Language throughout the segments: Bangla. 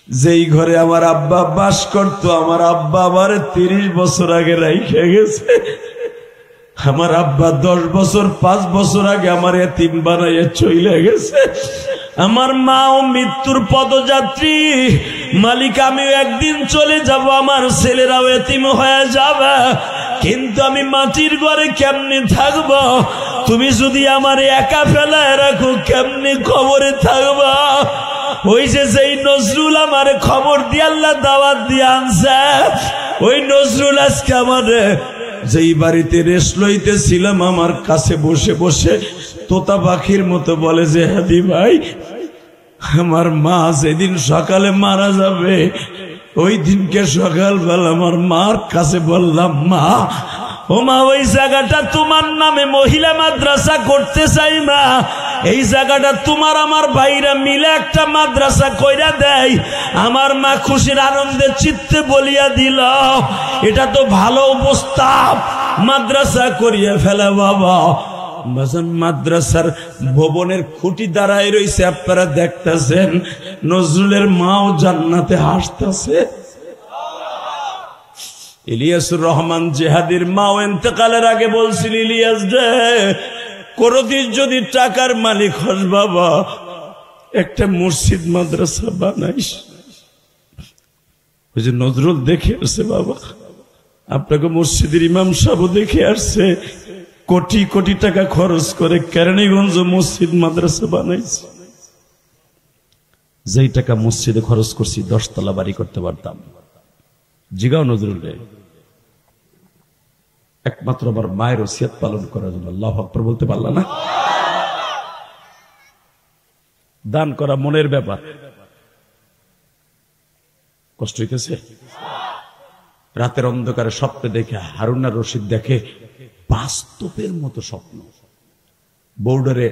যেই ঘরে আমার আব্বা বাস করত, আমার আব্বা আমার 30 বছর আগে রাইখে গেছে। আমার আব্বা 10 বছর 5 বছর আগে আমার এতিম বানাইয়া চলে গেছে। আমার মাও মৃত্যুর পদযাত্রী। মালিক, আমিও একদিন চলে যাব, আমার ছেলেরাও এতিম হয়ে যাবে, কিন্তু আমি মাটির ঘরে কেমনে থাকব? তুমি যদি আমার একা ফেলায় রাখো, কেমনে খবরে থাকবা? ওই যে যেই নজরুল আমার খবর দিয়ে আল্লাহ দাওয়াত দিয়ে আনছে, ওই নজরুল আজকে আমার যেই বাড়িতে রেস্ট লইতেছিলাম আমার কাছে বসে বসে তোতা পাখির মতো বলে যে, হাদি ভাই, আমার মা যেদিন সকালে মারা যাবে, ওই দিনকে সকালবেলা আমার মার কাছে বললাম, মা, ও মা, ওই জায়গাটা তোমার নামে মহিলা মাদ্রাসা করতে চাই মা, এই জায়গাটা তোমার আমার ভাইরা মিলে একটা মাদ্রাসা কইরা দেয়। আমার মা খুশির আনন্দে চিত্তে বলিয়া দিল, এটা তো ভালো প্রস্তাব, মাদ্রাসা করিয়া ফেলে বাবা। মাদ্রাসার ভবনের খুঁটি দাঁড়ায় রয়েছে, আপনারা দেখতেছেন। নজরুলের মাও জান্নাতে হাসতেছে। ইলিয়াসুর রহমান জেহাদির মাও ইন্তেকালের আগে বলছিল, ইলিয়াস রে, কোনদিন যদি টাকার মালিক হস বাবা, একটা মসজিদ মাদ্রাসা বানাইস। ওই যে নজরুল দেখে আসছে বাবা, আপনাকে মসজিদের ইমাম সাহেব দেখে আসছে, কোটি কোটি টাকা খরচ করে কেরানীগঞ্জ মসজিদ মাদ্রাসা বানাইছে। যেই টাকা মসজিদে খরচ করছি 10 তলা বাড়ি করতে পারতাম। জিগাও নজরুল রে, একমাত্র আমার মায়ের ওসিয়ত পালন করার জন্য। আল্লাহু আকবার বলতে পারলা না? দান করা মনের ব্যাপার। কষ্ট হইতেছে? রাতের অন্ধকারে স্বপ্নে দেখে হারুন আর রশিদ দেখে বাস্তবের মতো স্বপ্ন। বোর্ডারে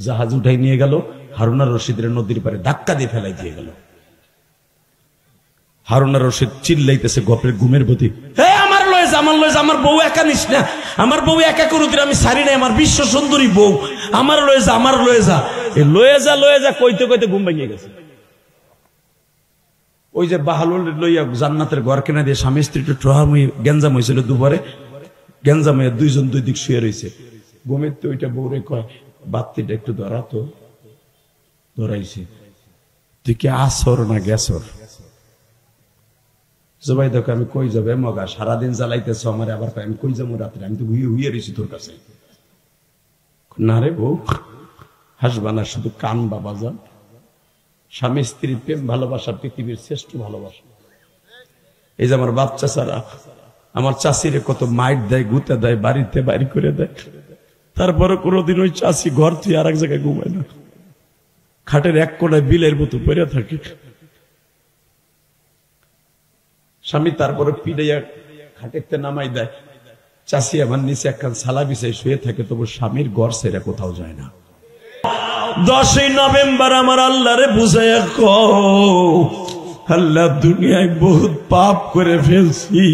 জাহাজ উঠাই নিয়ে গেল, হারুন আর রশিদের নদীর পারে ধাক্কা দিয়ে ফেলাই দিয়ে গেল। হারুন আর রশিদ চিল্লাইতেছে গপের ঘুমের প্রতি, হে আমার লয়ে যা, আমার লয়ে যা, আমার বউ একা নিস না, আমার বউ একা করুতির আমি সারি নাই, আমার বিশ্ব সুন্দরী বউ, আমার লয়ে যা, আমার লয়ে যা। এই লয়ে যা লয়ে যা কইতে কইতে ঘুম ভেঙে গেছে। ওই যে বাহালুল লইয়া জান্নাতের ঘর কেনা দিয়ে স্বামী স্ত্রী গেঞ্জাম হয়েছিল দুপুরে, গেঞ্জাম হয়ে দুইজন দুই দিক শুয়ে রয়েছে। ঘুমের তো ওইটা বউরে কয়, বাত্তিটা একটু ধরা তো। ধরাইছে, তুই কি আসর না গেছর? জবাই দেখো, আমি কই যাবে মগা, সারাদিন জ্বালাইতেছ আমার, আবার আমি কই যাবো রাত্রে, আমি তো হুইয়ে রয়েছি তোর কাছে। না রে বউ, হাসবা না, শুধু কান বাবা যান। স্বামী স্ত্রীর প্রেম ভালোবাসা পৃথিবীর শ্রেষ্ঠ ভালোবাসা। এই যে আমার বাচ্চা ছাড়া আমার চাষিরে কত মাইট দেয়, গুতে দেয়, বাড়িতে বাড়ি করে দেয়, তারপরে কোনোদিন ওই চাষি ঘর তুই আর এক জায়গায় ঘুমায় না, খাটের এক কোনায় বিলের মতো পড়ে থাকে। স্বামী তারপরে পিড়াইয়া খাটেরতে নামাই দেয়, চাষি আমার নিচে একখান সালা বিছাই শুয়ে থাকে, তবু স্বামীর ঘর ছেড়ে কোথাও যায় না। 10ই নভেম্বর আমার আল্লাহরে বুঝাইয়া কও, আল্লাহ, দুনিয়ায় বহুত পাপ করে ফেলছি,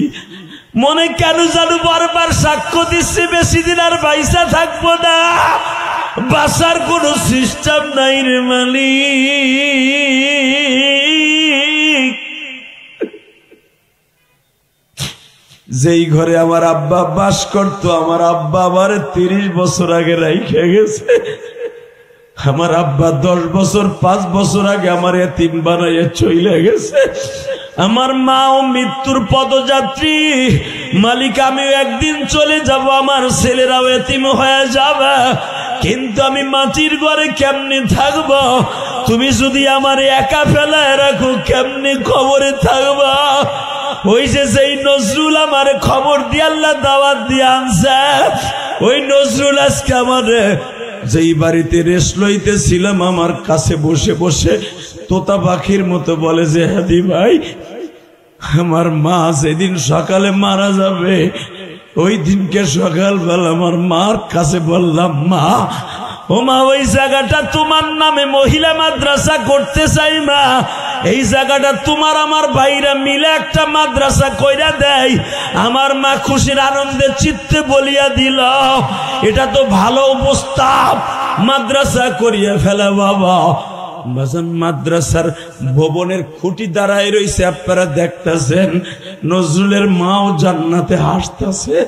মনে কেন জানো বারবার সাক্ষ্য দিচ্ছি বেশি দিন আর বাইসা থাকবো না, বাসার কোন সিস্টেম নাই রে মালিক। যেই ঘরে আমার আব্বা বাস করত, আমার আব্বা আমার 30 বছর আগে রাইখে গেছে। আমার আব্বা 10 বছর 5 বছর আগে আমার এতিম বানাইয়া চলে গেছে। আমার মাও মৃত্যুর পদযাত্রী। মালিক, আমিও একদিন চলে যাব, আমার ছেলেরাও এতিম হয়ে যাবে, কিন্তু আমি মাটির ঘরে কেমনে থাকব? তুমি যদি আমার একা ফেলায় রাখো, কেমনে খবরে থাকবা? ওই যে যেই নজরুল আমার খবর দিয়ে আল্লাহ দাওয়াত দিয়ে আনছে, ওই নজরুল আজকে আমার যেই বাড়িতে রেস্ট লইতেছিলাম আমার কাছে বসে বসে তোতা পাখির মতো বলে যে, হাদি ভাই, আমার মা যেদিন সকালে মারা যাবে, ওই দিনকে সকালবেলা আমার মার কাছে বললাম, মা, ও মা, ওই জায়গাটা তোমার নামে মহিলা মাদ্রাসা করতে চাই মা, এই জায়গাটা তোমার আমার ভাইরা মিলে একটা মাদ্রাসা কইরা দেয়। আমার মা খুশির আনন্দে চিত্তে বলিয়া দিল, এটা তো ভালো প্রস্তাব, মাদ্রাসা করিয়া ফেলে বাবা। মাদ্রাসার ভবনের খুঁটি দাঁড়ায় রয়েছে, আপনারা দেখতেছেন নজরুলের মাও জান্নাতে হাসতেছে।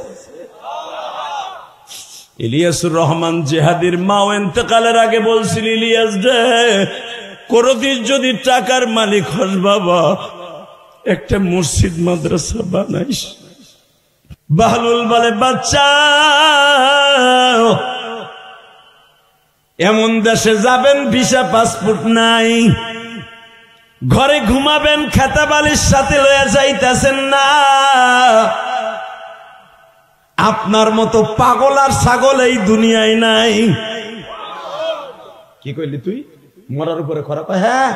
ইলিয়াসুর রহমান জিহাদির মাও ইন্তেকালের আগে বলছিল, ইলিয়াস রে কোনদিন যদি টাকার মালিক হস বাবা, একটা মসজিদ মাদ্রাসা বানাইস। বাহলুল বলে, বাচ্চা এমন দেশে যাবেন ভিসা পাসপোর্ট নাই, ঘরে ঘুমাবেন খাতা বালির সাথে লয়ে যাইতেছেন না। আপনার মতো পাগল আর ছাগল এই দুনিয়ায় নাই। কি কইলি তুই? মরার উপরে খারাপ? হ্যাঁ,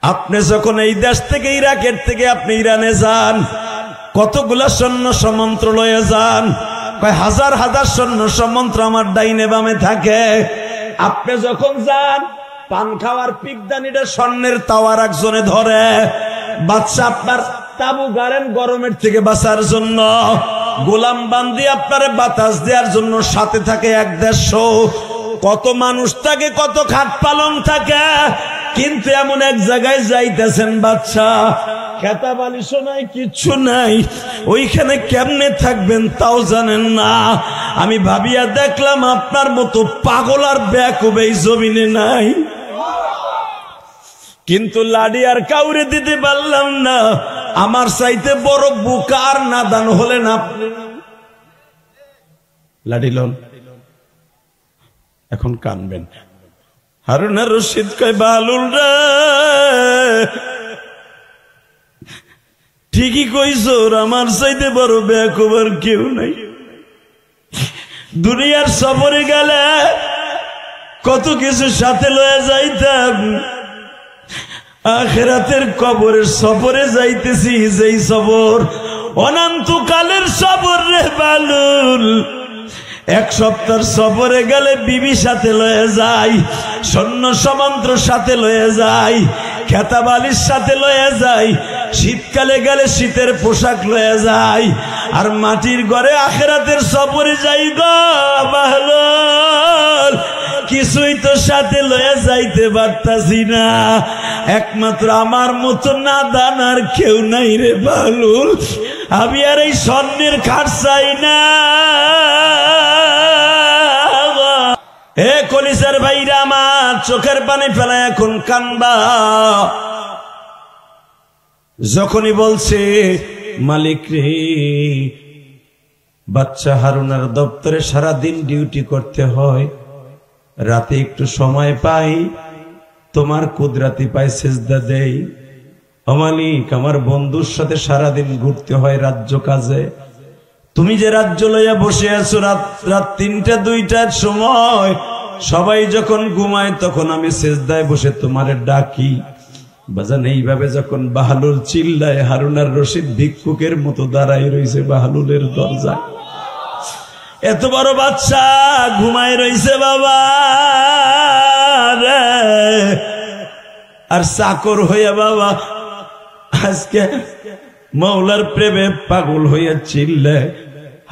আপনি যখন এই দেশ থেকে, ইরাকের থেকে আপনি ইরানে যান, কতগুলা সৈন্য সমন্ত্র লয়ে যান, কয় হাজার হাজার সৈন্য সমন্ত্র আমার ডাইনে বামে থাকে। আপনি যখন যান, পান খাওয়ার পিকদানিটা স্বর্ণের তাওয়ার একজনে ধরে। বাদশা আপনার তাবু গাড়েন গরমের থেকে বাঁচার জন্য, গোলাম বান্দি আপনারে বাতাস দেওয়ার জন্য, সাথে থাকে 1-150 কত মানুষ থাকে, কত খাট পালং থাকে। কিন্তু এমন এক জায়গায় যাইতেছেন বাদশা, খেতা বালিশও নাই, কিচ্ছু নাই, ওইখানে কেমনে থাকবেন তাও জানেন না। আমি ভাবিয়া দেখলাম আপনার মতো পাগল আর বেয়াকুব এই জমিনে নাই। কিন্তু লাডি আর কাউরে দিতে পারলাম না। আমার চাইতে বড় বোকা আর নাদান হলেন আপনি। লাডি লন, এখন কানবেন। হারুন আর রশিদ কয়, বালুল রে ঠিকই কইছো, আমার চাইতে বড় বেয়াকুব আর কেউ নাই। দুনিয়ার সফরে গেলে কত কিছু সাথে লয়ে যাইতাম, আখিরাতের কবরের সফরে যাইতেছি, যেই সফর অনন্তকালের সফর রে বালুল। 1 সপ্তাহ সফরে গেলে বিবি সাথে লয়ে যাই, সৈন্য সমন্ত্র সাথে লয়ে যাই, খেতা বালির সাথে লয়ে যাই, শীতকালে গেলে শীতের পোশাক লয়ে যাই, আর মাটির ঘরে আখিরাতের সফরে যাই গো বাহলুল। কিছুই তো সাথে লয়ে যাইতে পারতাছি না, একমাত্র আমার মতো নাদান আর কেউ নাই রে বাহলুল। আমি আর এই স্বর্ণের খাট চাই না। হে কলিজার ভাইরা আমার, চোখের পানি ফেলা এখন কান্দা। যখনই বলছে মালিক রে, বাচ্চা হারুনার দপ্তরে সারাদিন ডিউটি করতে হয়, রাতে একটু সময় পাই, তোমার কুদরাতি পায় সেজদা দেই। ও মালিক, আমার বন্ধুর সাথে সারাদিন ঘুরতে হয় রাজ্য কাজে, তুমি যে রাজ্য লইয়া বসে আছো, রাত 3টা-2টার সময় সবাই যখন ঘুমায়, তখন আমি সেজদায় বসে তোমারে ডাকি। বাজান, এইভাবে যখন বাহলুল চিল্লায়, হারুন আর রশিদ ভিক্ষুকের মতো দাঁড়াই রয়েছে বাহলুলের দরজায়। এত বড় বাচ্চা ঘুমায় রয়েছে বাবা রে, আর চাকর হইয়া বাবা আজকে মৌলার প্রেমে পাগল হইয়া চিল্লায়।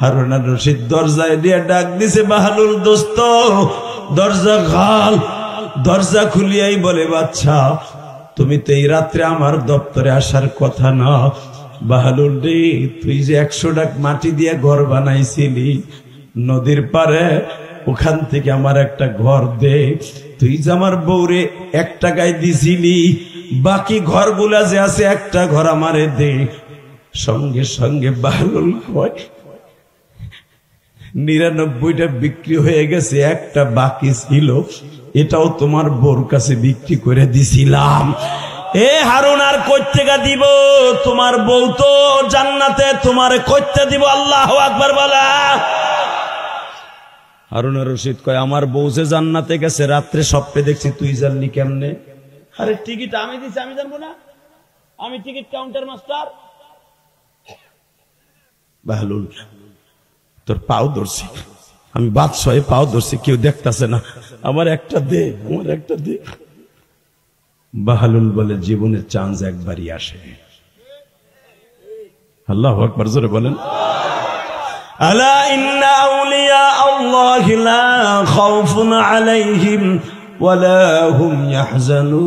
হারুন আর রশিদ দরজায় দিয়ে ডাক দিছে, বাহলুল দোস্ত দরজা খাল। দরজা খুলিয়াই বলে, বাচ্চা তুমি তো এই রাত্রে আমার দপ্তরে আসার কথা না। বাহলুল রে, তুই যে 100 টাকা মাটি দিয়ে ঘর বানাইছিলি নদীর পারে, ওখান থেকে আমার একটা ঘর দে। তুই যে আমার বউরে 1 টাকায় দিছিলি, বাকি ঘরগুলা যে আছে একটা ঘর আমারে দে। সঙ্গে সঙ্গে বাহলুল কয়, 99টা বিক্রি হয়ে গেছে, একটা বাকি ছিল, এটাও তোমার বউর কাছে বিক্রি করে দিছিলাম। এ হারুন, আর কইতেকা দিব? তোমার বউ তো জান্নাতে, তোমার কইতে দিব? আল্লাহু আকবার বলা। হারুন আর রশিদ কয়, আমার বউ যে জান্নাতে গেছে, রাত্রে স্বপ্নে দেখছি, তুই জানলি কেমনে? আরে টিকিট আমি দিছি, আমি জানবো না? আমি টিকিট কাউন্টার মাস্টার। বাহলুল, তোর পাও ধরছি, আমি বাদশাহে পাও ধরছি, কেউ দেখতেছে না, আমার একটা দে, আমার একটা দে। বাহলুল বলে, জীবনের চান্স একবারই আসে। আল্লাহু আকবার, জোরে বলেন। আলা ইন্না আউলিয়া আল্লাহি লা খাউফুন আলাইহিম ওয়ালা হুম ইয়াহজানুন।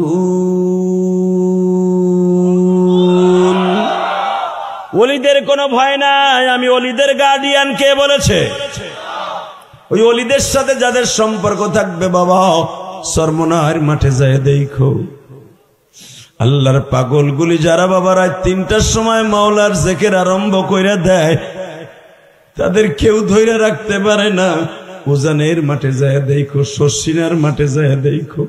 ওলিদের কোনো ভয় নাই। আমি ওলিদের গার্ডিয়ান। কে বলেছে? ওই ওলিদের সাথে যাদের সম্পর্ক থাকবে বাবা, সরমনার মাঠে যায় দেখো আল্লাহর পাগলগুলি যারা বাবা রাত 3টার সময় মাওলার জিকির আরম্ভ কইরা দেয়, তাদের কেউ ধইরা রাখতে পারে না। উজানের মাঠে যায় দেখো, শর্ষিনার মাঠে যায় দেখো,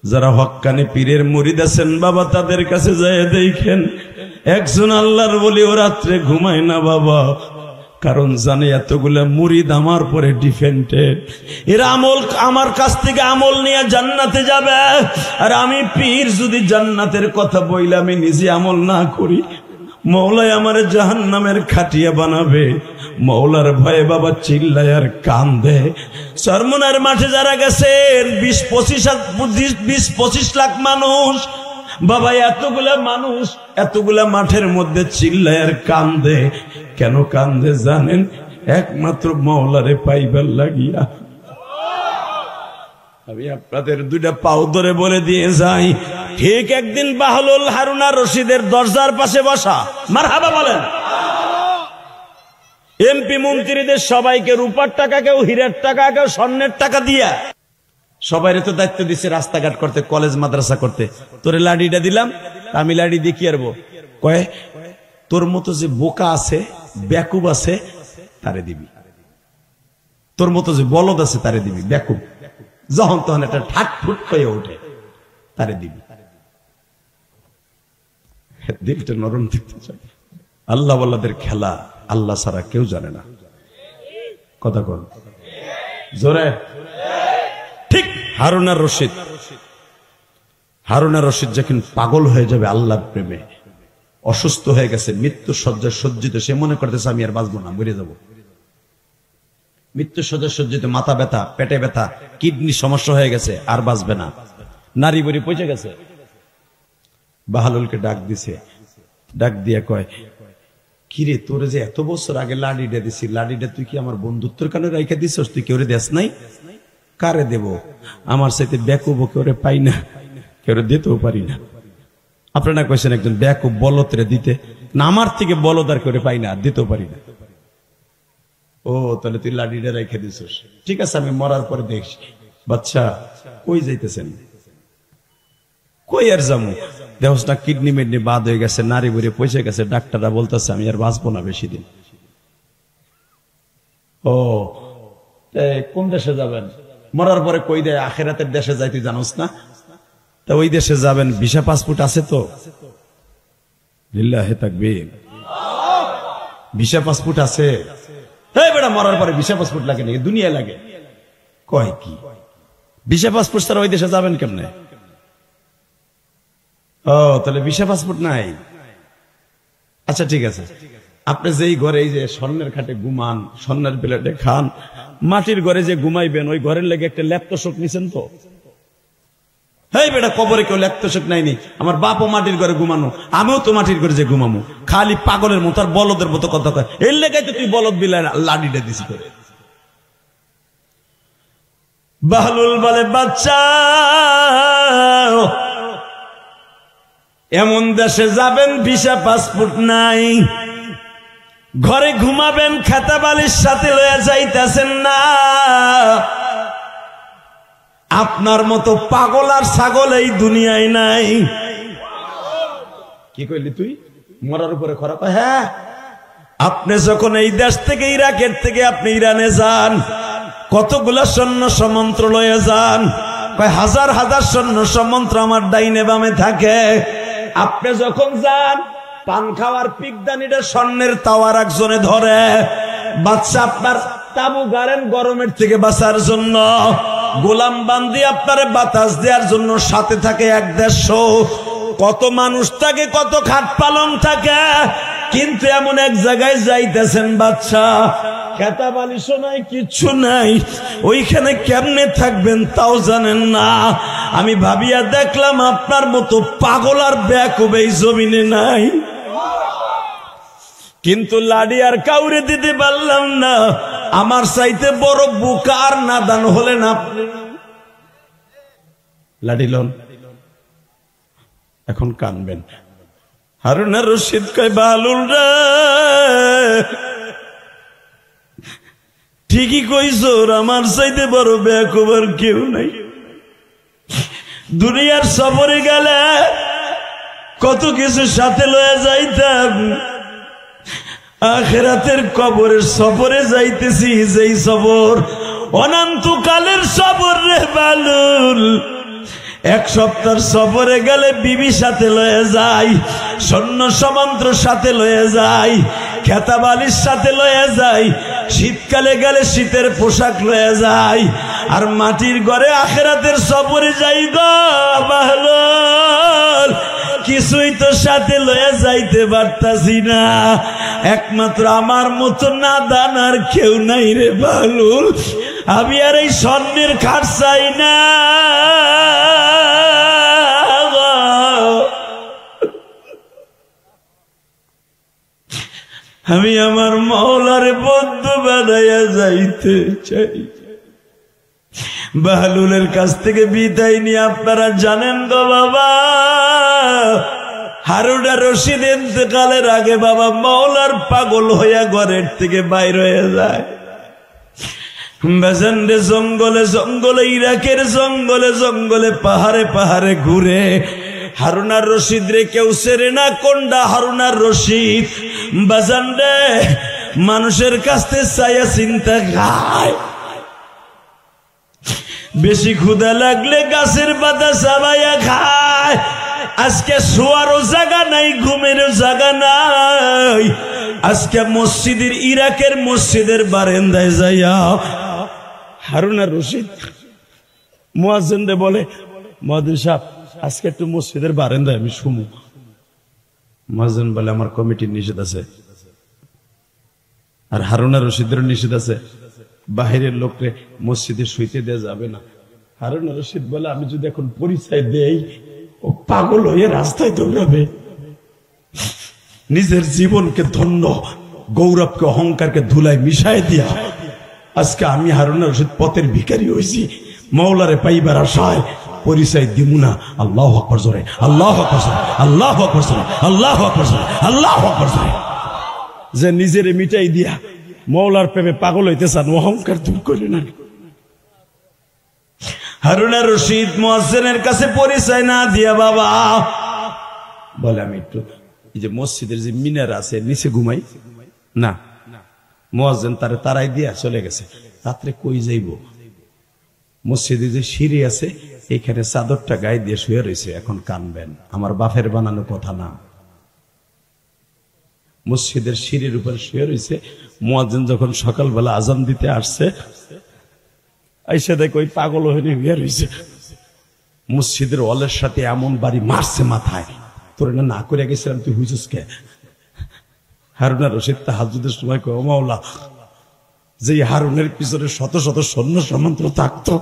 যারা হক্কানি পীরের মুরিদ আছেন বাবা, তাদের কাছে যায় দেখেন একজন আল্লাহর বলি ও রাত্রে ঘুমায় না বাবা, কারণ জানে এতগুলা মুরিদ আমার পরে ডিফেন্ডেড। এরা আমল আমার কাছ থেকে আমল নিয়ে জান্নাতে যাবে, আর আমি পীর যদি জান্নাতের কথা বইলে আমি নিজে আমল না করি, মৌলাই আমার জাহান্নামের খাটিয়া বানাবে। মৌলার ভয়ে বাবা চিল্লায় আর কান্দে। সরমনার মাঠে যারা গেছেন 20-25 লাখ মানুষ বাবা, এতগুলা মাঠের মধ্যে চিল্লায় আর কান্দে। কেন কান্দে জানেন? একমাত্র মওলারে পাইবার লাগিয়া। আমি আপনাদের 2টা পাও ধরে বলে দিয়ে যাই, ঠিক একদিন বাহলুল হারুন আর রশিদের দরজার পাশে বসা, মারহাবা বলেন। এমপি মন্ত্রীদের সবাইকে রূপার টাকা, কেউ হীরের টাকা, কেউ স্বর্ণের টাকা দিয়া সবাই তো দায়িত্ব দিচ্ছে রাস্তাঘাট করতে, কলেজ মাদ্রাসা করতে। তোরে লাডিটা দিলাম, আমি লাডি দিয়ে কি আরবো? কয়ে তোর মতো যে বোকা আছে, বেকুব আছে, তারে দিবি। তোর মতো যে বলদ আছে তারে দিবি। বেকুব যখন তখন একটা ঠাট ফুট হয়ে ওঠে, তারে দিবি। দিলটা নরম দেখতে চাই। আল্লাহ ওয়ালাদের খেলা আল্লাহ ছাড়া কেউ জানে না। কথা কর জোরে। ঠিক হারুন আর রশিদ যখন পাগল হয়ে যাবে আল্লাহর প্রেমে, অসুস্থ হয়ে গেছে, মৃত্যু শয্যায় সজ্জিত, সে মনে করতেছে আমি আর বাঁচবো না, মরে যাব। মৃত্যু শয্যায় সজ্জিত, মাথা ব্যথা, পেটে ব্যথা, কিডনি সমস্যা হয়ে গেছে, আর বাঁচবে না, নারী বড়ি পচে গেছে। বাহলুলকে ডাক দিছে, ডাক দিয়ে কয়, কিরে তোরে যে এত বছর আগে লাডিটা দিছি, লাডিটা তুই কি আমার বন্ধুত্বের কারণে রাইখা দিছস? তুই কেউ দেশ নাই? কারে দেব? আমার সাথে বেকুব কেউ পাই না, কেউ দিতেও পারি না। আপনারা কইছেন একজন বেকুব বলদরে দিতে, না আমার থেকে বলদ আর কেউ পাই না, দিতেও পারি না। ও তাহলে তুই লাডিটা রাইখা দিছস, ঠিক আছে, আমি মরার পরে দেখছি। বাচ্চা কই যাইতেছেন? কই আর যামু? দেহস না কিডনি মিডনি বাদ হয়ে গেছে, নারী বুড়ি পয়সা গেছে, ডাক্তাররা বলতেছে আমি আর বাঁচবো না বেশি দিন। ও কোন দেশে যাবেন? মরার পরে কই দেয় আখিরাতের দেশে যাই, তুই জানোস না? তা ওই দেশে যাবেন, ভিসা পাসপোর্ট আছে তো? লিল্লাহি তাকবীর। ভিসা পাসপোর্ট আছে? এই বেটা মরার পরে ভিসা পাসপোর্ট লাগে নাকি? দুনিয়া লাগে। কয় কি ভিসা পাসপোর্ট ছাড়া ওই দেশে যাবেন কেমনে? ও তাহলে ভিসা পাসপোর্ট নাই? আচ্ছা ঠিক আছে, আপনি যেই ঘরে এই যে স্বর্ণের খাটে ঘুমান, স্বর্ণের প্লেটে খান, মাটির ঘরে যে ঘুমাইবেন ওই ঘরের লেগে একটা ল্যাপটপ নিছেন তো? হেই বেটা কবরে কেউ ল্যাপটপ নাইনি, আমার বাপও মাটির ঘরে ঘুমানো, আমিও তো মাটির ঘরে যে ঘুমামো। খালি পাগলের মতো আর বলদের মতো কথা কয়, এর লেগাই তো তুই বলদ বিলায় লাডিটা দিছি করে। বাহলুল বলে, বাচ্চা এমন দেশে যাবেন ভিসা পাসপোর্ট নাই, ঘরে ঘুমাবেন খাতা বালির সাথে লয়ে যাইতেছেন না। আপনার মতো পাগল আর ছাগল এই দুনিয়ায় নাই। কি কইলি তুই? মরার উপরে খরা? হ্যাঁ, আপনি যখন এই দেশ থেকে, ইরাকের থেকে আপনি ইরানে যান, কতগুলা সৈন্য সমন্ত্র লয়ে যান, হাজার হাজার সৈন্য সমন্ত্র আমার ডাইনে বামে থাকে। আপনি যখন যান, পান খাওয়ার পিকদানিটা স্বর্ণের তাওয়ার একজনে ধরে। বাচ্চা আপনার তাবু গাড়েন গরমের থেকে বাঁচার জন্য, গোলাম বান্দি আপনার বাতাস দেওয়ার জন্য, সাথে থাকে 1-150। কত মানুষ থাকে, কত খাট পালন থাকে, কিন্তু এমন এক জায়গায় যাইতেছেন বাচ্চা, খেতা বালিশও নাই, কিচ্ছু নাই, ওইখানে কেমনে থাকবেন তাও জানেন না। আমি ভাবিয়া দেখলাম আপনার মতো পাগল আর বেকুব এই জমিনে নাই, কিন্তু লাডি আর কাউরে দিতে পারলাম না। আমার চাইতে বড় বোকা আর নাদান হলেন আপনি। লাডিলন এখন কানবেন। হারুন আর রশিদ কয় বাহলুল রে ঠিকই কইছো, আমার চাইতে বড় বেয়াকুব আর কেউ নাই। দুনিয়ার সফরে গেলে কত কিছু সাথে লয়ে যাইতাম, আখিরাতের কবরের সফরে যাইতেছি, যেই সফর অনন্তকালের সফর রে বালুল। এক সপ্তাহ সফরে গেলে বিবি সাথে লয়ে যাই, সৈন্য সামন্ত সাথে লয়ে যাই, খেতাবালির সাথে লয়ে যাই, শীতকালে গেলে শীতের পোশাক লয়ে যাই, আর মাটির ঘরে আখিরাতের সফরে যাই গো বাহলুল, কিছুই তো সাথে লয়ে যাইতে পারতাছি না। একমাত্র আমার মতো নাদান আর কেউ নাই রে বাহলুল। আমি আর এই স্বর্ণের খাট চাই না, আমি আমার মওলার বন্ধু বানাইয়া যাইতে চাই। বাহলুলের কাছ থেকে বিদায় নিয়ে আপনারা জানেন গো বাবা, হারুন আর রশিদ ইন্তেকালের আগে বাবা মওলার পাগল হইয়া ঘরের থেকে বাইর হয়ে যায়। বেজান্ডে জঙ্গলে জঙ্গলে, ইরাকের জঙ্গলে জঙ্গলে, পাহাড়ে পাহাড়ে ঘুরে। হারুন আর রশিদ রে কেউ চেনে না, কোনটা হারুন আর রশিদ। বাজান্ডে মানুষের কাছ থেকে চাইয়া চিন্তা খায়, বেশি ক্ষুধা লাগলে গাছের পাতা চাবাইয়া খায়। আজকে শোয়ারও জায়গা নাই, ঘুমেরও জায়গা নাই। আজকে মসজিদের, ইরাকের মসজিদের বারান্দায় যাইয়া হারুন আর রশিদ মুয়াজ্জিনরে বলে, মুয়াজ্জিন সাহেব আজকে একটু মসজিদের বারান্দায় আমি শুমু। মুয়াজ্জিন বলে, আমার কমিটির নিষেধ আছে। আর হারুন আর রশিদের নিষেধ আছে, বাহিরের লোকরে মসজিদে শুইতে দেওয়া যাবে না। হারুন আর রশিদ বলে, আমি যদি এখন পরিচয় দেই ও পাগল হয়ে রাস্তায় দৌড়াবে। নিজের জীবনকে ধন্য, গৌরবকে, অহংকারকে ধুলায় মিশাই দিয়া আজকে আমি হারুন আর রশিদ পথের ভিখারি হয়েছি। মওলারে পাইবার আশায় পরিচয় দিমু না। আল্লাহু আকবার জোরে, আল্লাহু আকবার জোরে, আল্লাহু আকবার জোরে, আল্লাহু আকবার জোরে, আল্লাহু আকবার জোরে। যে নিজের মিটাই দিয়া মওলার প্রেমে পাগল হইতে চান, অহংকার দূর করে না। হারুন আর রশিদ মুয়াজ্জিনের কাছে পরিচয় না দিয়া বাবা বলে, আমি একটু এই যে মসজিদের যে মিনার আছে নিচে ঘুমাই না। মুয়াজ্জিন তারে তারাই দিয়া চলে গেছে। রাত্রে কই যাইব? মসজিদে যে সিঁড়ি আছে এখানে চাদরটা গায়ে দিয়ে শুয়ে রয়েছে। এখন কানবেন, আমার বাপের বানানো কথা না। মসজিদের সিঁড়ির উপরে শুয়ে রয়েছে। মুয়াজ্জিন যখন সকালবেলা আজান দিতে আসছে, আইসা দেখ ওই পাগল হয়ে শুয়ে রয়েছে। মসজিদের ওয়ালের সাথে এমন বাড়ি মারছে মাথায়, তোর না করে গেছিলাম, তুই হুইছিস কে? হারুন আর রশিদ তাহাজ্জুদের সময় কয়, ও মাওলা, যে হারুনের পিছনে শত শত সৈন্য সামন্ত থাকতো,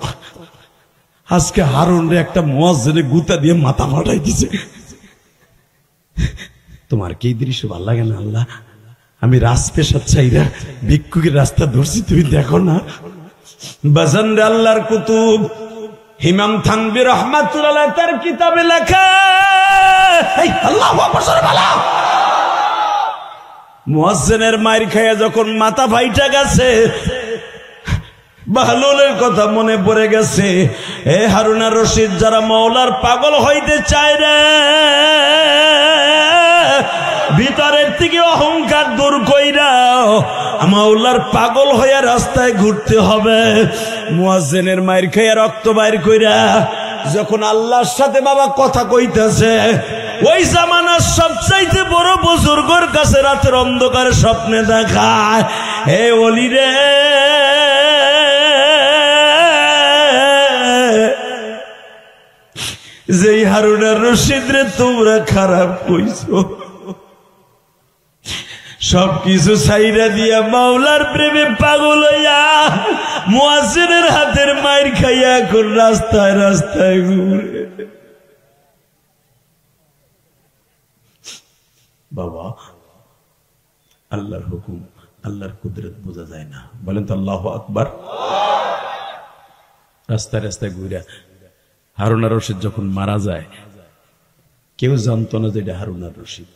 আজকে হারুন রে একটা মুয়াজ্জিনে গুতা দিয়ে মাথা ফাটাই দিছে। তোমার কি দৃশ্য ভাল লাগে না আল্লাহ? আমি রাজপেশার চাইরা ভিক্ষুকের রাস্তা ধরছি, তুমি দেখো না? বাজান রে, আল্লাহর কুতুব ইমাম থানভী রাহমাতুল্লাহ তার কিতাবে লেখা, আল্লাহু আকবার জোরে বলো। মুয়াজ্জিনের মাইর খাইয়া যখন মাথা ফাইটা গেছে, বাহলুলের কথা মনে পড়ে গেছে। এ হারুন আর রশিদ, যারা মওলার পাগল হইতে চায় রে, ভিতরের থেকে অহংকার দূর কইরা মাওলার পাগল হইয়া রাস্তায় ঘুরতে হবে। মুয়াজ্জিনের মাইর খাইয়া রক্ত বাইর কইরা যখন আল্লাহর সাথে বাবা কথা কইতেছে, ওই জামানার সবচাইতে বড় বুজুর্গের কাছে রাতের অন্ধকারে স্বপ্নে দেখায়, হে ওলি রে, যেই হারুন আর রশিদ রে তোমরা খারাপ কইছো, সবকিছু ছাইরা দিয়া মাওলার প্রেমে পাগল হইয়া মুয়াজ্জিনের হাতের মাইর খাইয়া এখন রাস্তায় রাস্তায় ঘুরে। বাবা, আল্লাহর হুকুম, আল্লাহর কুদরত বোঝা যায় না, বলেন তো আল্লাহু আকবার। রাস্তায় রাস্তায় ঘুরে হারুন আর রশিদ যখন মারা যায় কেউ জানতো না যে এটা হারুন আর রশিদ।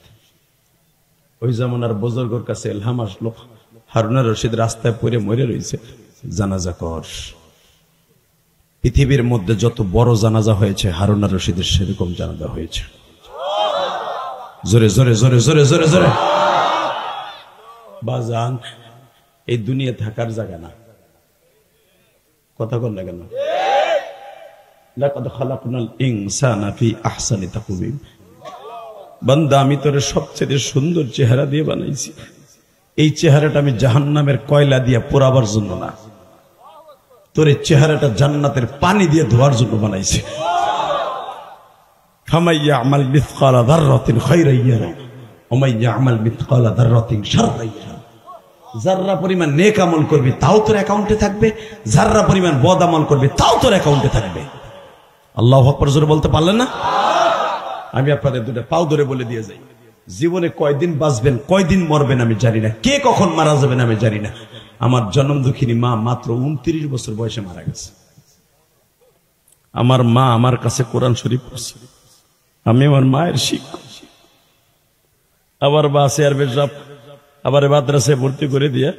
ওই জামানার বুজুর্গের কাছে ইলহাম আসলো, হারুন আর রশিদ রাস্তায় পড়ে মরে রয়েছে, জানাজা কর। পৃথিবীর মধ্যে যত বড় জানাজা হয়েছে হারুন আর রশিদের সেরকম জানাজা হয়েছে। জোরে জোরে জোরে জোরে জোরে জোরে। বাজান, এই দুনিয়া থাকার জায়গা না, কথা বল না কেন? লাকাদ খালাকনাল ইনসানা ফি আহসানি তাকওয়িম। বান্দা, আমি তোরে সবচেয়ে সুন্দর চেহারা দিয়ে বানাইছি। এই চেহারাটা আমি জাহান্নামের কয়লা দিয়ে পোড়াবার জন্য না, তোর এই চেহারাটা জান্নাতের পানি দিয়ে ধোয়ার জন্য বানাইছি। ফামান ইয়ামাল মিসকালা যাররাতিন খায়রান ইয়ারা ওয়া মান ইয়ামাল মিসকালা যাররাতিন শাররান ইয়ারা। যাররা পরিমাণ নেক আমল করবি তাও তোর অ্যাকাউন্টে থাকবে, যাররা পরিমাণ বদ আমল করবি তাও তোর অ্যাকাউন্টে থাকবে। আল্লাহু আকবার জোরে বলতে পারলেন না? আমি আপনাদের দুটো পাও ধরে বলে দিয়ে যাই, জীবনে কয়দিন বাঁচবেন কয়দিন মরবেন আমি জানি না, কে কখন মারা যাবেন আমি জানি না। আমার জন্ম দুঃখিনী মা মাত্র 29 বছর বয়সে মারা গেছে। আমার মা আমার কাছে কোরআন শরীফ পড়ছে, আমি আমার মায়ের শিক্ষক। আবার বাসে আর বেশাব, আবার মাদ্রাসায় ভর্তি করে দিয়ে,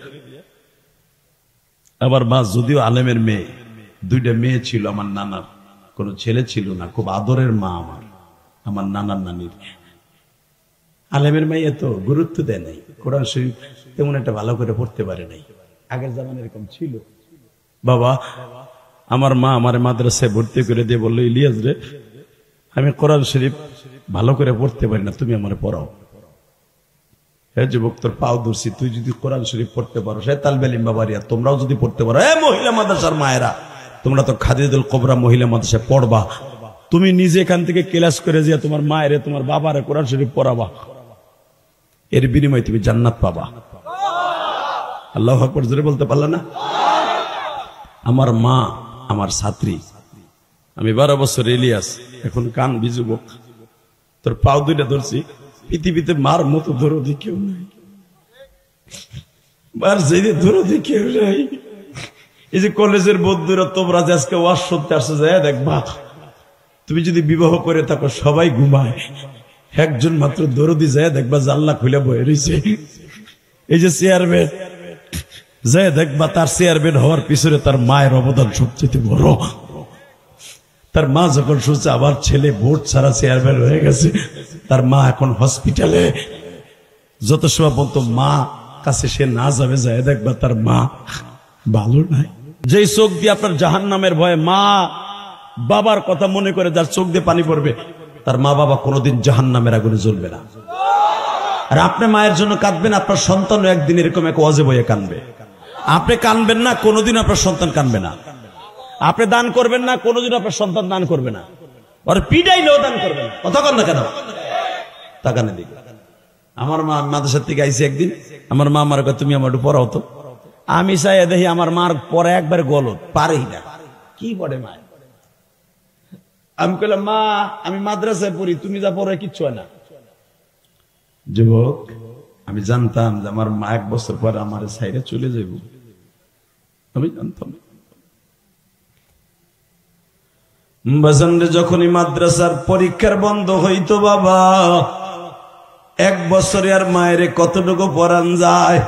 আবার মা যদিও আলেমের মেয়ে, দুইটা মেয়ে ছিল আমার নানার, কোনো ছেলে ছিল না, খুব আদরের মা আমার নানার নানির। আলেমের মেয়ে এত গুরুত্ব দেয় নাই, কোরআন শরীফ তেমন একটা ভালো করে পড়তে পারে নাই। আগের জামানে এরকম ছিল। বাবা, আমার মা আমার মাদ্রাসায় ভর্তি করে দিয়ে বললো, ইলিয়াস রে, আমি কোরআন শরীফ ভালো করে পড়তে পারি না, তুমি আমার পড়াও। হ্যাঁ যুবক, তোর পাও ধরছি, তুই যদি কোরআন শরীফ পড়তে পারো, সে তালবেলিম বাবারিয়া তোমরাও যদি পড়তে পারো, মহিলা মাদ্রাসার মায়েরা, তোমরা তো খাদিজুল কুবরা মহিলা মাদ্রাসায় পড়বা, তুমি নিজে এখান থেকে ক্লাস করে যে তোমার মায়ের তোমার বাবারে কোরআন শরীফ পড়াবা, এর বিনিময়ে তুমি জান্নাত পাবা। আল্লাহু আকবার জোরে বলতে পারলা না? আমার মা আমার ছাত্রী, আমি 12 বছর ইলিয়াস, এখন কান বিজুবক, তোর পাও দুইটা ধরছি, পৃথিবীতে মার মতো দরদি কেউ নাই, মার যে দরদি কেউ নাই। এই যে কলেজের বন্ধুরা তোমরা যে আজকে ওয়াজ শুনতে আসছে, যায় দেখবা, তুমি যদি বিবাহ করে থাকো সবাই ঘুমায়, একজন মাত্র দরদি যায় দেখবা জানলা খুলে বয়ে রয়েছে। এই যে চেয়ারম্যান যায় দেখবা, তার চেয়ারম্যান হওয়ার পিছনে তার মায়ের অবদান সবচেয়ে বড়। তার মা যখন শুনছে আবার ছেলে ভোট ছাড়া চেয়ারম্যান হয়ে গেছে, তার মা এখন হসপিটালে, যত সময় বলতো মা কাছে সে না যাবে, যায় দেখবা তার মা ভালো নাই। যেই চোখ দিয়ে আপনার জাহান্নামের ভয়ে মা বাবার কথা মনে করে যার চোখ দিয়ে পানি পড়বে, তার মা বাবা কোনোদিন জাহান্নামের আগুনে জ্বলবে না। আর আপনি মায়ের জন্য কাঁদবেন, আপনার সন্তান একদিন এরকম এক ওয়াজে বয়ে কাঁদবে। আপনি কাঁদবেন না, কোনোদিন আপনার সন্তান কাঁদবে না। আপনি দান করবেন না, কোনোদিন আপনার সন্তান দান করবে না। আর পিডাইলেও দান করবে না। কথা কন না কেন? তাকানে দিকে। আমার মা মাদ্রাসা থেকে আইসি একদিন, আমার মা আমার তুমি আমার একটু পড়াও তো। আমি চাই দেখি আমার মার পরে একবার গলত পারেই না, কি পড়ে মা? আমি কইলাম, মা আমি মাদ্রাসায় পড়ি, তুমি যা পড়ে কিচ্ছু হয় না। যুবক, আমি জানতাম যে আমার মা 1 বছর পর আমার সাইডে চলে যাইব, আমি জানতাম। যখনই মাদ্রাসার পরীক্ষার বন্ধ হইতো বাবা, 1 বছরে আর মায়ের কতটুকু পড়ান যায়।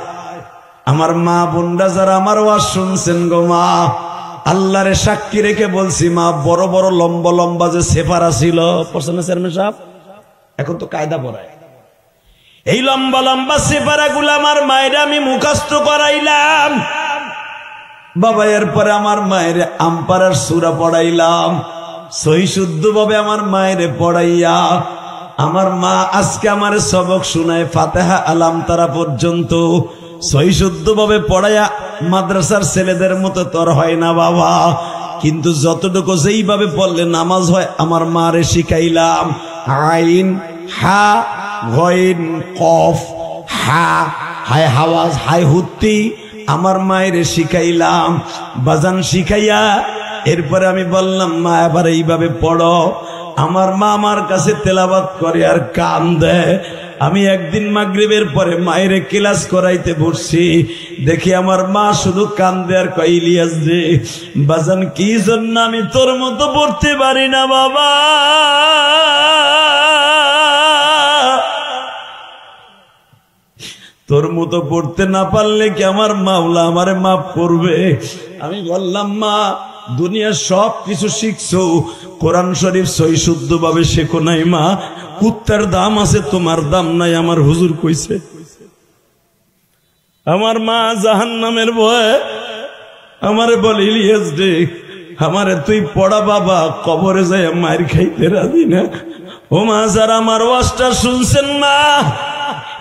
আমার মা বোনরা যারা আমার ওয়াজ শুনছেন গো মা, আল্লাহরে সাক্ষী রেখে বলছি, মা বড় বড় লম্বা লম্বা যে সেফারা ছিল, পড়ছেন না চেয়ারম্যান সাহেব? এখন তো কায়দা পড়ায়, এই লম্বা লম্বা সেফারা গুলা আমার মায়ের আমি মুখস্থ করাইলাম বাবা। এরপরে আমার মায়ের আমপারার সূরা পড়াইলাম, সহি শুদ্ধ ভাবে আমার মায়ের পড়াইয়া আমার মা আজকে আমার সবক শুনায় ফাতিহা আলাম তারা পর্যন্ত সহি শুদ্ধ ভাবে পড়াইয়া। মাদ্রাসার ছেলেদের মতো তোর হয় না বাবা, কিন্তু যতটুকু যেইভাবে পড়লে নামাজ হয় আমার মারে শিখাইলাম। আইন হা গইন কফ হা, হায় হাওয়াজ হায় হুত্তি, আমার মায়ের শিখাইলাম বাজান শিখাইয়া। এরপরে আমি বললাম, মা এবার এইভাবে পড়ো। আমার মা আমার কাছে তেলাওয়াত করে আর কান দেয়, আমি একদিন মাগরিবের পরে মায়ের ক্লাস করাইতে বসছি, দেখি আমার মা শুধু কান্দে আর কয়, ইলিয়াস রে বাজান কি জন্য আমি তোর মতো পড়তে পারি না বাবা, তোর মতো পড়তে না পারলে কি আমার মাওলা আমারে মাফ করবে? আমি বললাম মা দুনিয়ার সব কিছু শিখছো, কোরআন শরীফ সহি শুদ্ধ ভাবে শেখো নাই মা, কুত্তার দাম আছে তোমার দাম নাই, আমার হুজুর কইছে। আমার মা জাহান্নামের ভয়ে আমারে বলে, ইলিয়াস রে আমারে তুই পড়া বাবা, কবরে যাই মার খাইতে রাজি না। ও মা যারা আমার ওয়াজটা শুনছেন মা,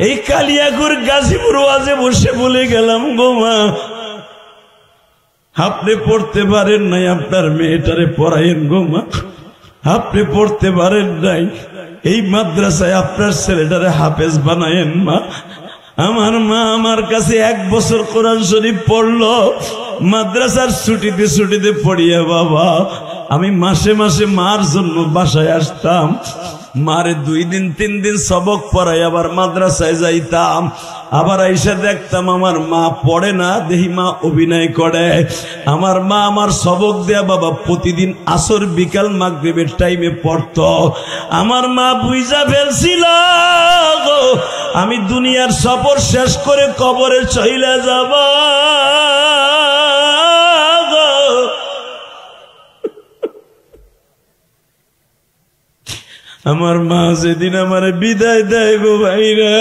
এই কালিয়াকুর গাজীপুর ওয়াজে বসে বলে গেলাম গো মা, আপনি পড়তে পারেন নাই, আপনার মেয়েটারে পড়াইন গো মা, আপনি পড়তে পারেন নাই, এই মাদ্রাসায় আপনার ছেলেটারে হাফেজ বানায়েন মা। আমার মা আমার কাছে 1 বছর কোরআন শরীফ পড়লো, মাদ্রাসার ছুটিতে পড়িয়া বাবা আমি মাসে মাসে মার জন্য বাসায় আসতাম, মারে 2 দিন 3 দিন সবক পড়াই আবার মাদ্রাসায় যাইতাম, আবার আইসা দেখতাম আমার মা পড়ে না, দেখি মা অভিনয় করে। আমার মা আমার সবক দেয়া বাবা প্রতিদিন আসর বিকাল মাগরিবের টাইমে পড়তো। আমার মা বুঝা ফেলছিল আমি দুনিয়ার সফর শেষ করে কবরে চইলা যাব। আমার মা যেদিন আমারে বিদায় দেয় গো ভাইরা,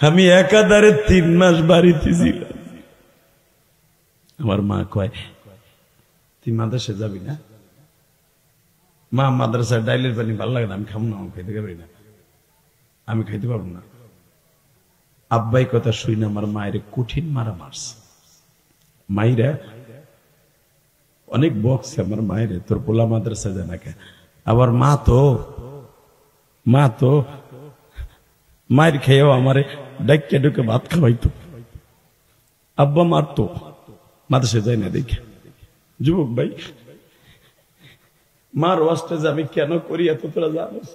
আমি একাধারে 3 মাস বাড়িতে ছিলাম। আমার মা কয়, তুই মাদ্রাসা যাবি না? মা মাদ্রাসার ডাইলের পানি ভালো লাগে না, আমি খাবো না, আমি খাইতে পারি না, আমি খাইতে পারবো না। আব্বাই কথা শুই না আমার মায়ের কঠিন মারা মারছে। মাইরা অনেক বকছে আমার মায়ের, তোর পোলা মাদ্রাসা যায় না কে? আবার মা তো মায়ের খেয়েও আমারে ডাইকে ঢুকে ভাত খাওয়াইতো। আব্বা মারতো, মাদ্রাসা যায় না দেখে। যুবক ভাই, মার ওয়াজটা যে আমি কেন করি এত তোরা জানিস?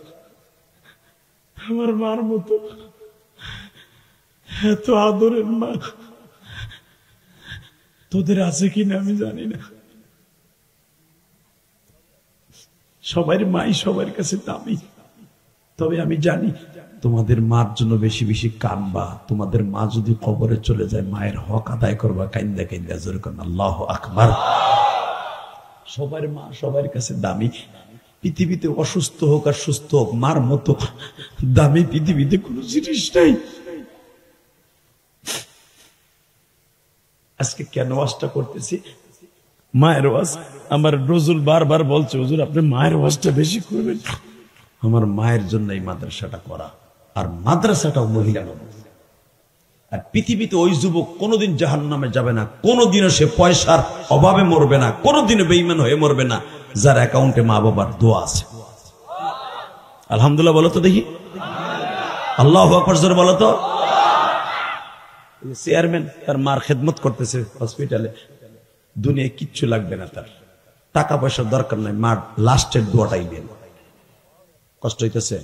আমার মার মতো এত আদরের মা তোদের আছে কিনা আমি জানি না। সবার মাই সবার কাছে দামি, তবে আমি জানি তোমাদের মার জন্য বেশি বেশি কাঁদবা। তোমাদের মা যদি কবরে চলে যায় মায়ের হক আদায় করবা কাইন্দা কাইন্দা, জোরে কোন আল্লাহু আকবার। সবার মা সবার কাছে দামি। পৃথিবীতে অসুস্থ হোক আর সুস্থ হোক, মার মতো দামি পৃথিবীতে কোন জিনিস নাই। আজকে কেন ওয়াজটা করতেছি? মায়ের ওয়াজ। আমার নজরুল বারবার বলছে, হুজুর আপনি মায়ের ওয়াজটা বেশি করবেন। আমার মায়ের জন্য এই মাদ্রাসাটা করা, আর মাদ্রাসাটাও মহিলা নয়। আর পৃথিবীতে ওই যুবক কোনোদিন জাহান্নামে যাবে না, কোনোদিনও সে পয়সার অভাবে মরবে না, কোনোদিনও বেঈমান হয়ে মরবে না, যার অ্যাকাউন্টে মা বাবার দোয়া আছে। আলহামদুলিল্লাহ বলো তো দেখি, আল্লাহু আকবার জোরে বলো তো। চেয়ারম্যান তার মার খেদমত করতেছে হসপিটালে, দুনিয়ায় কিচ্ছু লাগবে না, তার টাকা পয়সার দরকার নাই, মার লাস্টের দোয়াটাই দেন। কষ্ট হইতেছে,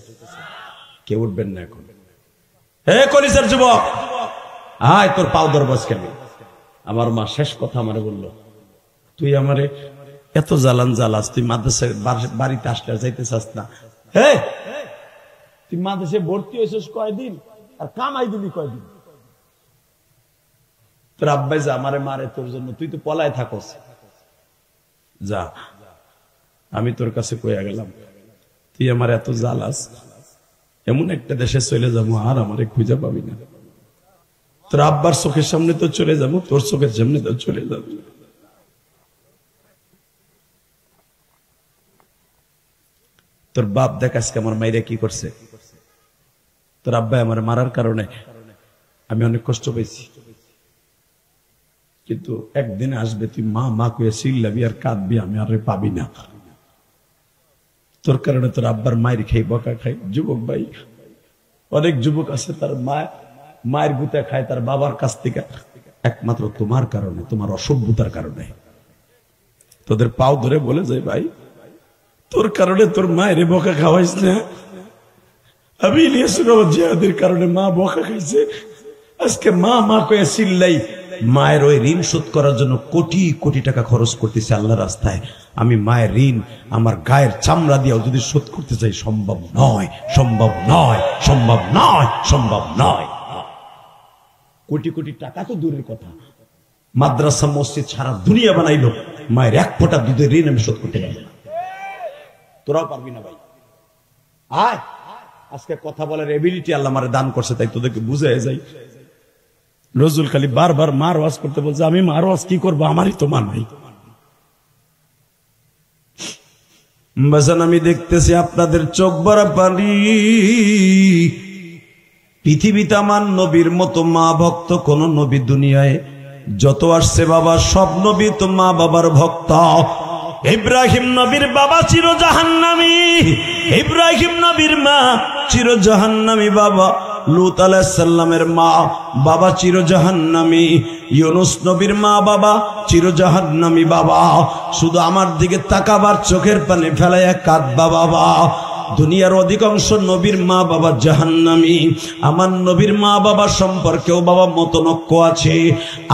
কেউ উঠবেন না এখন। হে কলিজার যুবক, আয় তোর পাও দরবাজ কেন? আমার মা শেষ কথা আমারে বললো, তুই আমারে এত জ্বালান জ্বালাস, তুই মাদ্রাসায় বাড়িতে আসলে আর যাইতে চাস না। হে তুই মাদ্রাসায় ভর্তি হয়েছিস কয়দিন, আর কামাই দিবি কয়দিন? তোর আব্বাই যা আমারে মারে তোর জন্য, তুই তো পলায় থাকস, যা আমি তোর কাছে কইয়া গেলাম, তুই আমার এত জ্বালাস, এমন একটা দেশে চলে যাবো আর আমারে খুঁজে পাবি না। তোর আব্বার চোখের সামনে তো চলে যাবো, তোর চোখের সামনে তো চলে যাবো। তোর বাপ দেখ আজকে আমার মাইরা কি করছে। তোর আব্বাই আমার মারার কারণে আমি অনেক কষ্ট পেয়েছি, কিন্তু একদিন আসবে তুই মা মা কয়ে চিল্লাবি আর কাঁদবি, আমি আর পাবি না। তোর কারণে তোর আব্বার মায়ের খাই বকা খাই। যুবক ভাই, অনেক যুবক আছে তার মায়ের গুতা খায় তার বাবার কাছ থেকে, একমাত্র তোমার কারণে, তোমার অসভ্যতার কারণে। তোদের পাও ধরে বলে যায়, ভাই তোর কারণে তোর মায়ের বকা খাওয়াইস না। আমি ইলিয়াসুর রহমান জিহাদের কারণে মা বকা খাইছে। আজকে মা মা কয়ে চিল্লাই। মায়ের ওই ঋণ শোধ করার জন্য কোটি কোটি টাকা খরচ করতেছে আল্লাহর রাস্তায়। আমি মায়ের ঋণ আমার গায়ের চামড়া দিয়েও যদি শোধ করতে চাই, সম্ভব নয়, সম্ভব নয়, সম্ভব নয়, সম্ভব নয়। কোটি কোটি টাকা তো দূরের কথা, মাদ্রাসা মসজিদ সারা দুনিয়া বানাইলো, মায়ের এক ফোঁটা দুধের ঋণ আমি শোধ করতে পারবো না। তোরাও পারবি না ভাই। আয়, আজকে কথা বলার এবিলিটি আল্লাহ আমারে দান করছে, তাই তোদেরকে বুঝে যাই। রসুল খালি বারবার মার ওয়াজ করতে বলছে, আমি মার ওয়াজ কি করবো, আমারই তো মা নাই। বাজান, আমি দেখতেছি আপনাদের চোখ ভরা পানি। পৃথিবীতে আমার নবীর মতো মা ভক্ত কোন নবী দুনিয়ায় যত আসছে বাবা, সব নবী তো মা বাবার ভক্ত। ইব্রাহিম নবীর বাবা চির জাহান্নামী, ইব্রাহিম নবীর মা চির জাহান্নামী বাবা। লূত আলাইহিস সালামের মা বাবা চির জাহান্নামী, ইউনূস নবীর মা বাবা চির জাহান্নামী বাবা। শুধু আমার দিকে তাকাবার চোখের পানি ফেলাইয়া কাঁদবা বাবা। দুনিয়ার অধিকাংশ নবীর মা বাবা জাহান্নামী। আমার নবীর মা বাবা সম্পর্কেও বাবা মতনৈক্য আছে।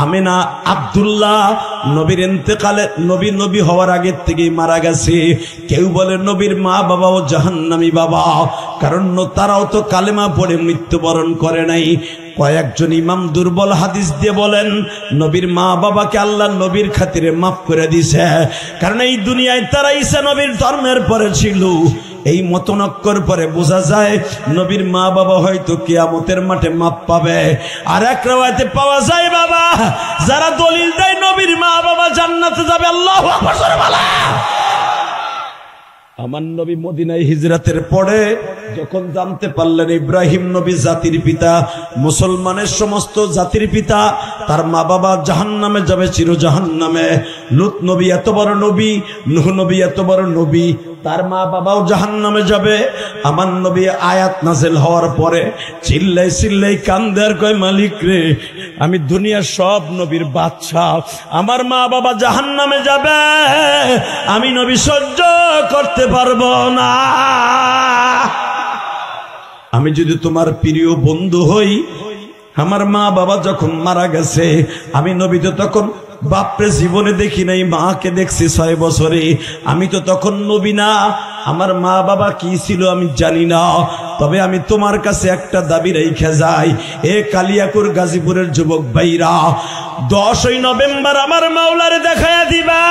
আমিনা আব্দুল্লাহ নবীর ইন্তেকালে, নবী হওয়ার আগের থেকেই মারা গেছে। কেউ বলে নবীর মা বাবাও জাহান্নামী বাবা, কারণ তারাও তো কালেমা পড়ে মৃত্যুবরণ করে নাই। কয়েকজন ইমাম দুর্বল হাদিস দিয়ে বলেন নবীর মা বাবাকে আল্লাহ নবীর খাতিরে মাফ করে দিছে, কারণ এই দুনিয়ায় তারা ঈসা নবীর ধর্মের পরে ছিল। এই মতনৈক্যর পরে বোঝা যায় নবীর মা বাবা হয়তো কিয়ামতের মাঠে মাপ পাবে। আর এক রাওয়ায়াতে পাওয়া যায় বাবা, যারা দলিল দেয় নবীর মা বাবা জান্নাতে যাবে। আল্লাহু আকবার, জোরে বলো। আমার নবী মদিনায় হিজরতের পরে যখন জানতে পারলেন ইব্রাহিম নবী জাতির পিতা, মুসলমানের সমস্ত জাতির পিতা, তার মা বাবা জাহান্নামে যাবে, চির জাহান্নামে। লূত নবী এত বড় নবী, নূহ নবী এত বড় নবী, তার মা বাবাও জাহান্নামে যাবে। আমার নবী আয়াত নাযিল হওয়ার পরে চিল্লাই চিল্লাই কান্দে আর কয়, মালিক রে, আমি দুনিয়ার সব নবীর বাদশা, আমার মা বাবা জাহান্নামে যাবে, আমি নবী সহ্য করতে পারবো না। আমি যদি তোমার প্রিয় বন্ধু হই, আমার মা বাবা যখন মারা গেছে, আমি নবী তো তখন বাপরে জীবনে দেখি নাই, মাকে দেখছি 6 বছরে। আমি তো তখন নবী না, আমার মা বাবা কি ছিল আমি জানি না। তবে আমি তোমার কাছে একটা দাবি রেখে যাই, এ কালিয়াকুর গাজীপুরের যুবক ভাইরা, 10ই নভেম্বর আমার মাওলারে দেখায়া দিবা।